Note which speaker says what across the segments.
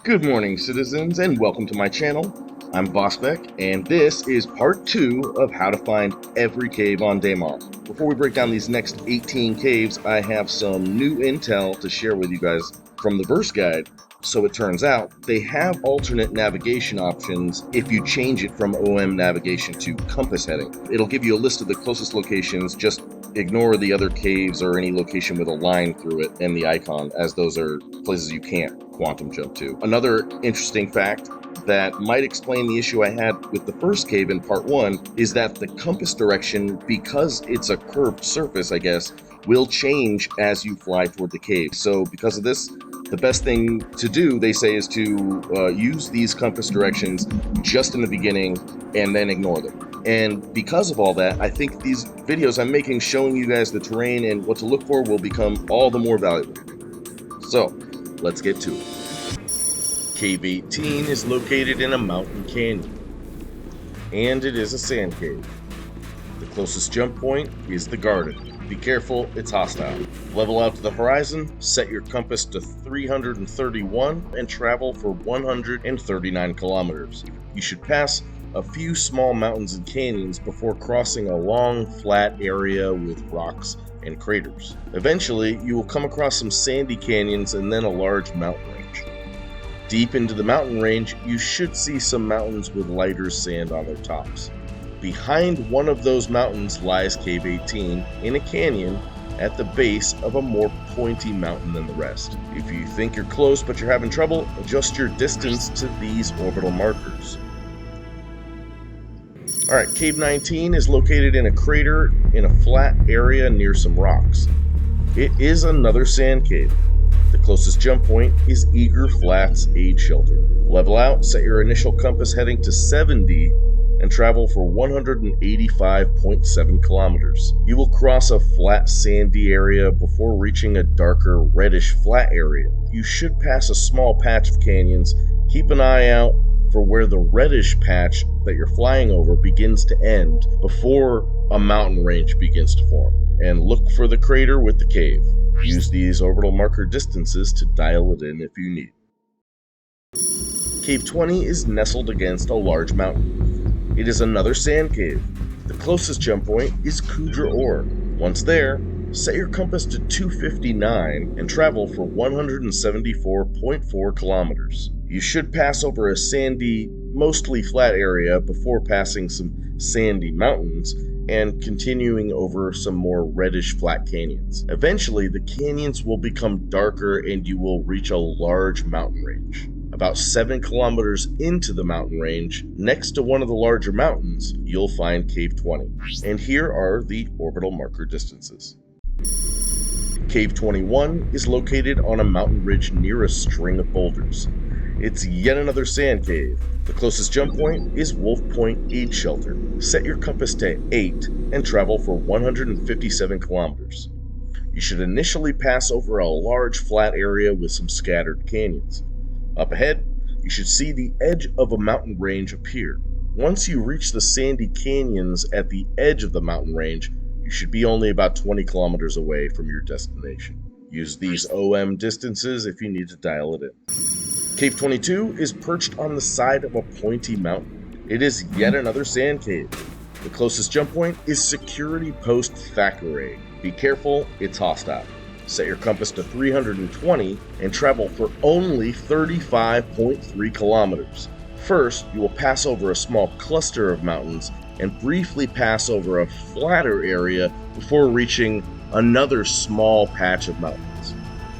Speaker 1: Good morning, citizens, and welcome to my channel. I'm Bossbeck, and this is part 2 of how to find every cave on DAYMAR. Before we break down these next 18 caves, I have some new intel to share with you guys from the verse guide. So it turns out they have alternate navigation options if you change it from OM navigation to compass heading. It'll give you a list of the closest locations. Just ignore the other caves or any location with a line through it and the icon, as those are places you can't quantum jump to. Another interesting fact that might explain the issue I had with the first cave in part 1 is that the compass direction, because it's a curved surface, I guess, will change as you fly toward the cave. So because of this, the best thing to do, they say, is to use these compass directions just in the beginning and then ignore them. And because of all that, I think these videos I'm making showing you guys the terrain and what to look for will become all the more valuable. So, let's get to it. Cave 18 is located in a mountain canyon, and it is a sand cave. The closest jump point is the garden. Be careful, it's hostile. Level out to the horizon, set your compass to 331, and travel for 139 kilometers. You should pass a few small mountains and canyons before crossing a long, flat area with rocks and craters. Eventually, you will come across some sandy canyons and then a large mountain range. Deep into the mountain range, you should see some mountains with lighter sand on their tops. Behind one of those mountains lies Cave 18 in a canyon at the base of a more pointy mountain than the rest. If you think you're close but you're having trouble, adjust your distance to these orbital markers. Alright, Cave 19 is located in a crater in a flat area near some rocks. It is another sand cave. The closest jump point is Eager Flats Aid Shelter. Level out, set your initial compass heading to 70, and travel for 185.7 kilometers. You will cross a flat sandy area before reaching a darker reddish flat area. You should pass a small patch of canyons. Keep an eye out for where the reddish patch that you're flying over begins to end before a mountain range begins to form, and look for the crater with the cave. Use these orbital marker distances to dial it in if you need. Cave 20 is nestled against a large mountain. It is another sand cave. The closest jump point is KUDRE ore. Once there, set your compass to 259 and travel for 174.4 kilometers. You should pass over a sandy, mostly flat area before passing some sandy mountains and continuing over some more reddish flat canyons. Eventually, the canyons will become darker and you will reach a large mountain range. About 7 kilometers into the mountain range, next to one of the larger mountains, you'll find Cave 20. And here are the orbital marker distances. Cave 21 is located on a mountain ridge near a string of boulders. It's yet another sand cave. The closest jump point is Wolf Point Aid Shelter. Set your compass to 8 and travel for 157 kilometers. You should initially pass over a large flat area with some scattered canyons. Up ahead, you should see the edge of a mountain range appear. Once you reach the sandy canyons at the edge of the mountain range, you should be only about 20 kilometers away from your destination. Use these OM distances if you need to dial it in. Cave 22 is perched on the side of a pointy mountain. It is yet another sand cave. The closest jump point is Security Post Thackeray. Be careful, it's hostile. Set your compass to 320 and travel for only 35.3 kilometers. First, you will pass over a small cluster of mountains and briefly pass over a flatter area before reaching another small patch of mountains.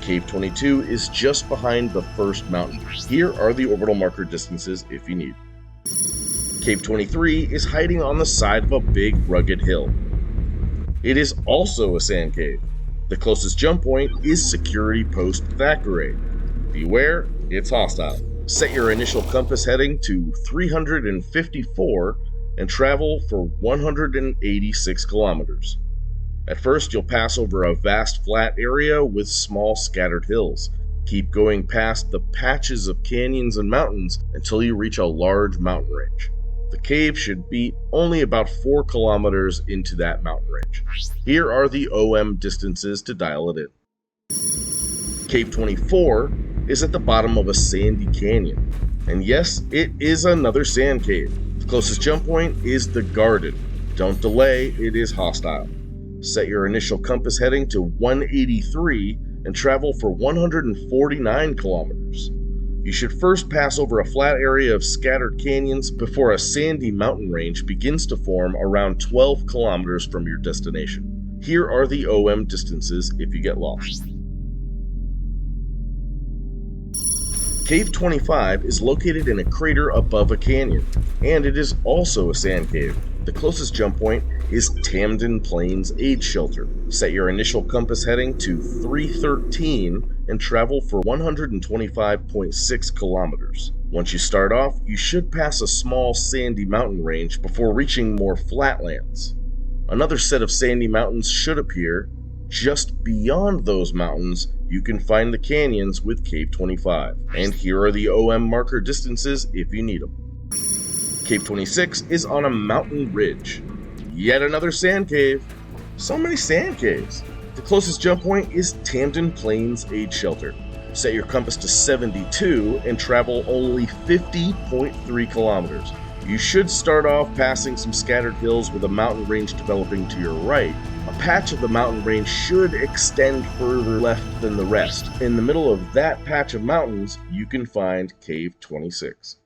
Speaker 1: Cave 22 is just behind the first mountain. Here are the orbital marker distances if you need. Cave 23 is hiding on the side of a big rugged hill. It is also a sand cave. The closest jump point is Security Post Thackeray. Beware, it's hostile. Set your initial compass heading to 354 and travel for 186 kilometers. At first, you'll pass over a vast flat area with small scattered hills. Keep going past the patches of canyons and mountains until you reach a large mountain range. The cave should be only about 4 kilometers into that mountain range. Here are the OM distances to dial it in. Cave 24 is at the bottom of a sandy canyon. And yes, it is another sand cave. The closest jump point is the Garden. Don't delay, it is hostile. Set your initial compass heading to 183 and travel for 149 kilometers. You should first pass over a flat area of scattered canyons before a sandy mountain range begins to form around 12 kilometers from your destination. Here are the OM distances if you get lost. Cave 25 is located in a crater above a canyon, and it is also a sand cave. The closest jump point is Tamden Plains Aid Shelter. Set your initial compass heading to 313 and travel for 125.6 kilometers. Once you start off, you should pass a small sandy mountain range before reaching more flatlands. Another set of sandy mountains should appear. Just beyond those mountains, you can find the canyons with Cave 25. And here are the OM marker distances if you need them. Cave 26 is on a mountain ridge. Yet another sand cave. So many sand caves. The closest jump point is Tamden Plains Aid Shelter. Set your compass to 72 and travel only 50.3 kilometers. You should start off passing some scattered hills with a mountain range developing to your right. A patch of the mountain range should extend further left than the rest. In the middle of that patch of mountains, you can find Cave 26.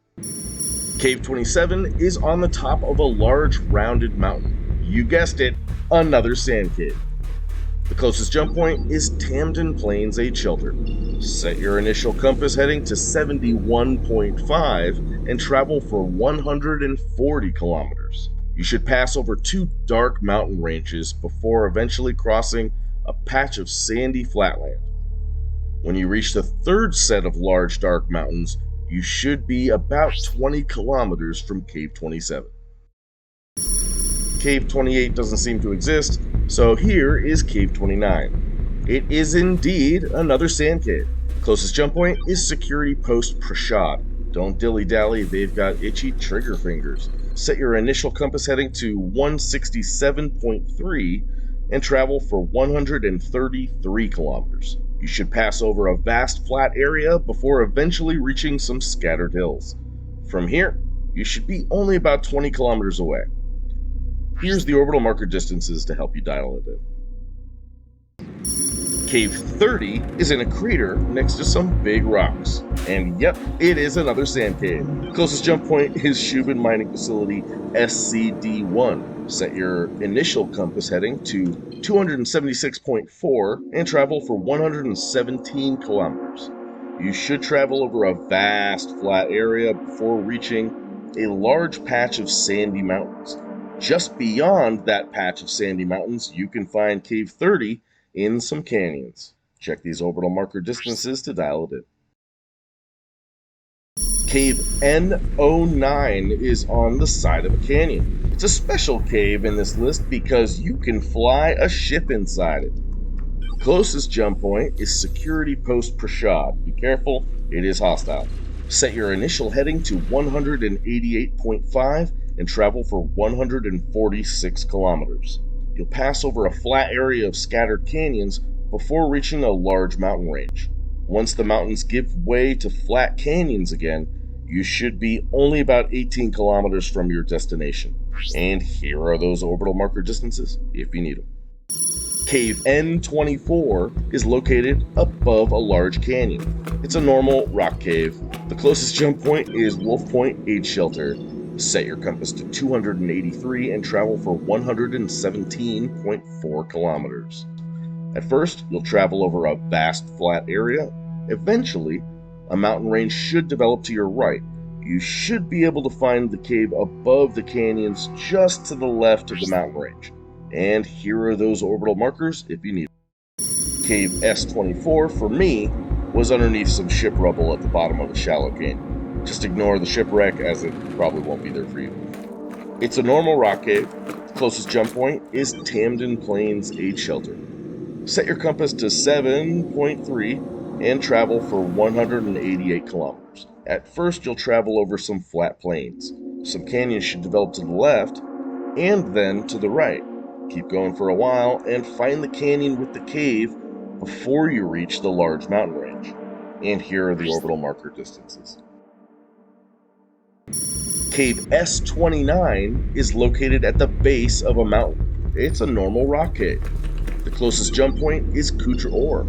Speaker 1: Cave 27 is on the top of a large rounded mountain. You guessed it, another sand cave. The closest jump point is Tamden Plains Aid Shelter. Set your initial compass heading to 71.5 and travel for 140 kilometers. You should pass over two dark mountain ranges before eventually crossing a patch of sandy flatland. When you reach the third set of large dark mountains, you should be about 20 kilometers from Cave 27. Cave 28 doesn't seem to exist, so here is Cave 29. It is indeed another sand cave. Closest jump point is Security Post Prashad. Don't dilly-dally, they've got itchy trigger fingers. Set your initial compass heading to 167.3 and travel for 133 kilometers. You should pass over a vast flat area before eventually reaching some scattered hills. From here, you should be only about 20 kilometers away. Here's the orbital marker distances to help you dial it in. Cave 30 is in a crater next to some big rocks. And yep, it is another sand cave. Closest jump point is Shubin Mining Facility SCD-1. Set your initial compass heading to 276.4 and travel for 117 kilometers. You should travel over a vast flat area before reaching a large patch of sandy mountains. Just beyond that patch of sandy mountains, you can find Cave 30 in some canyons. Check these orbital marker distances to dial it in. Cave N09 is on the side of a canyon. It's a special cave in this list because you can fly a ship inside it. The closest jump point is Security Post Prashad. Be careful, it is hostile. Set your initial heading to 188.5 and travel for 146 kilometers. You'll pass over a flat area of scattered canyons before reaching a large mountain range. Once the mountains give way to flat canyons again, you should be only about 18 kilometers from your destination. And here are those orbital marker distances if you need them. Cave N24 is located above a large canyon. It's a normal rock cave. The closest jump point is Wolf Point Aid Shelter. Set your compass to 283 and travel for 117.4 kilometers. At first, you'll travel over a vast flat area. Eventually, a mountain range should develop to your right. You should be able to find the cave above the canyons just to the left of the mountain range. And here are those orbital markers if you need them. Cave S24, for me, was underneath some ship rubble at the bottom of a shallow canyon. Just ignore the shipwreck as it probably won't be there for you. It's a normal rock cave. The closest jump point is Tamden Plains Aid Shelter. Set your compass to 7.3 and travel for 188 kilometers. At first, you'll travel over some flat plains. Some canyons should develop to the left and then to the right. Keep going for a while and find the canyon with the cave before you reach the large mountain range. And here are the orbital marker distances. Cave S29 is located at the base of a mountain. It's a normal rock cave. The closest jump point is KUDRE Ore.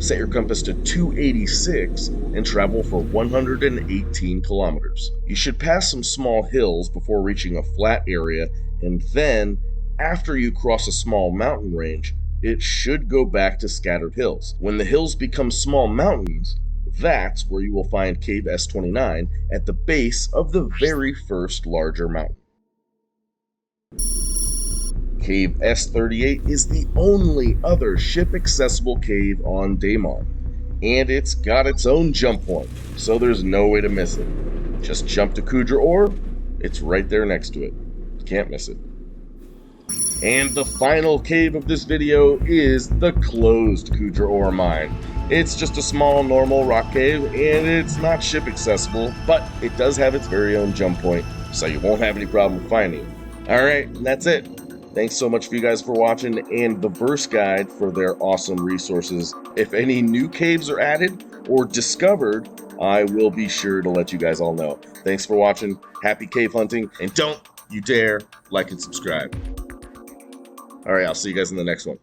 Speaker 1: Set your compass to 286 and travel for 118 kilometers. You should pass some small hills before reaching a flat area, and then, after you cross a small mountain range, it should go back to scattered hills. When the hills become small mountains, that's where you will find Cave S29 at the base of the very first larger mountain. Cave S38 is the only other ship-accessible cave on DAYMAR, and it's got its own jump point, so there's no way to miss it. Just jump to KUDRE Ore, it's right there next to it. Can't miss it. And the final cave of this video is the closed KUDRE Ore mine. It's just a small normal rock cave, and it's not ship accessible, but it does have its very own jump point, so you won't have any problem finding it. Alright, that's it. Thanks so much for you guys for watching, and the Verse Guide for their awesome resources. If any new caves are added or discovered, I will be sure to let you guys all know. Thanks for watching, happy cave hunting, and don't you dare like and subscribe. Alright, I'll see you guys in the next one.